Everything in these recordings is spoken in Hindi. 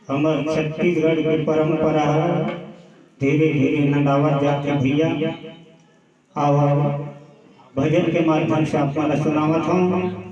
हमार छत्तीसगढ़ की परंपरा धीरे धीरे नंदावत जाते भैया। और भजन के माध्यम से आपको सुनावत हूँ।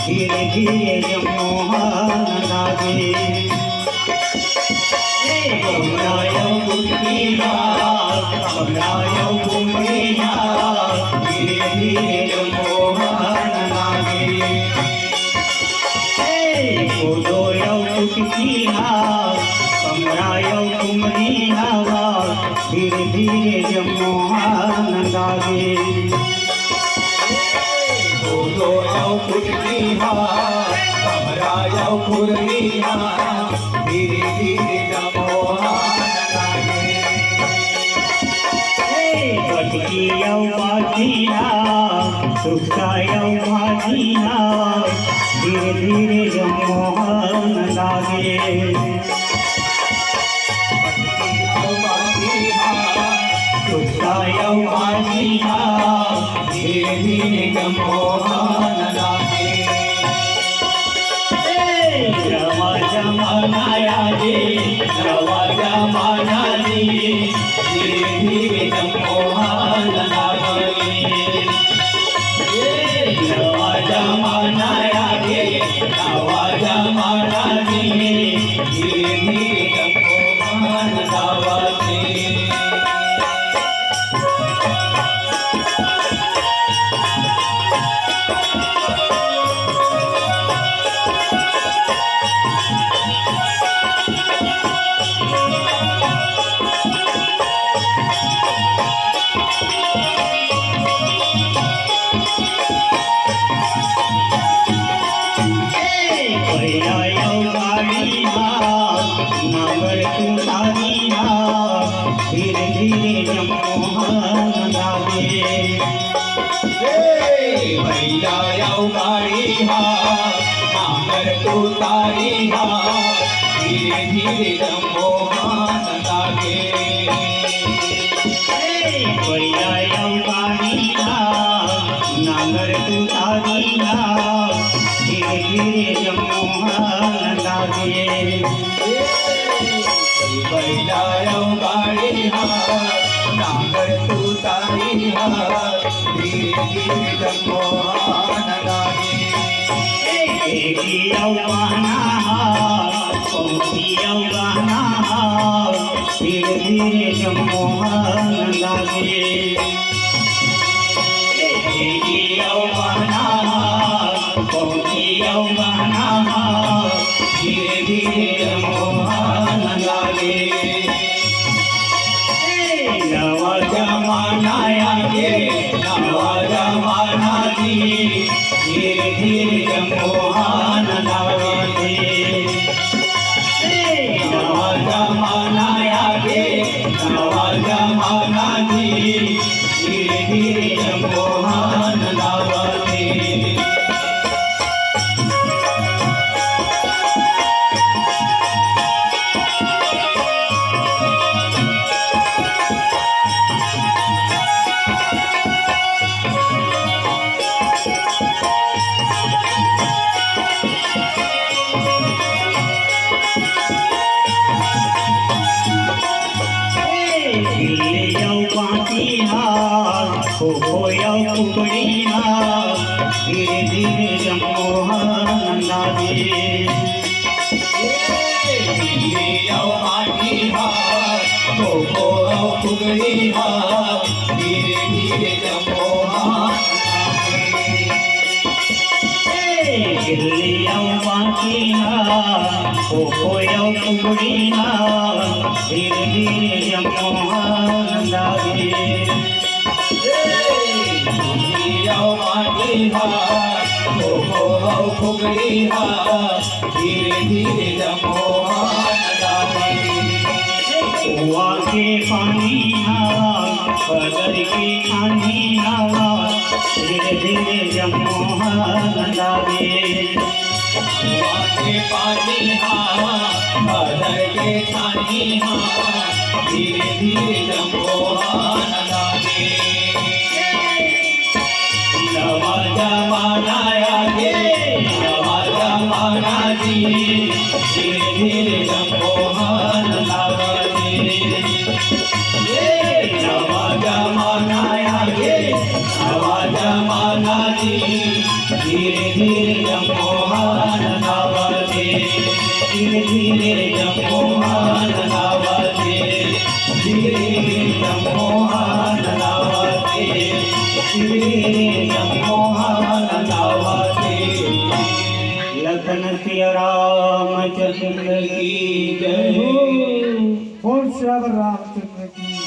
धीरे धीरे मोहन लागे धीरे धीरे मोहन लागे कमरायो कुमरी हवा धीरे धीरे मोहन लागे धीरे धीरे धीरे धीरे मोहन लागे धीरे धीरे मोहन लागे रवा जमाना धीरे धीरे मोहन लागे रवा जमाना धीरे धीरे मोहन लागे धीरे धीरे मोहन लागे भैया गाड़ी नागर तू तारी धीरे धीरे मोहन लागे भैया गाड़ी नागर तू तारी धीरे धीरे मोहन लागे नागर तू तारी धीरे धीरे मोहन लागे धीरे धीरे मोहन लागे धीरे धीरे मोहन लागे नवा जमाना धीरे धीरे मोहन लागे नवा जमाना नवा हो खोया कुकड़िया धीरे धीरे जमोहनंदा दे धीरे धीरे गिल्लिया बाकिया हो खोया कुकड़िया धीरे धीरे जमोहनंदा दे धीरे धीरे कुआ के पानिया बदर की खानिया धीरे धीरे जमोहनंदा दे पानिया बदर के छानिया धीरे धीरे जमोहनंदा दे नवा जमाना आगे नवा जमाना जी धीरे धीरे जमोहनंदा दे नवा जमाना आगे नवा जमाना जी धीरे धीरे जमोहनंदा दे धीरे धीरे जमोहनंदा दे धीरे धीरे जमोहनंदा दे लखन सिया रामचंद्र की जय हो। बोल श्री रामचंद्र की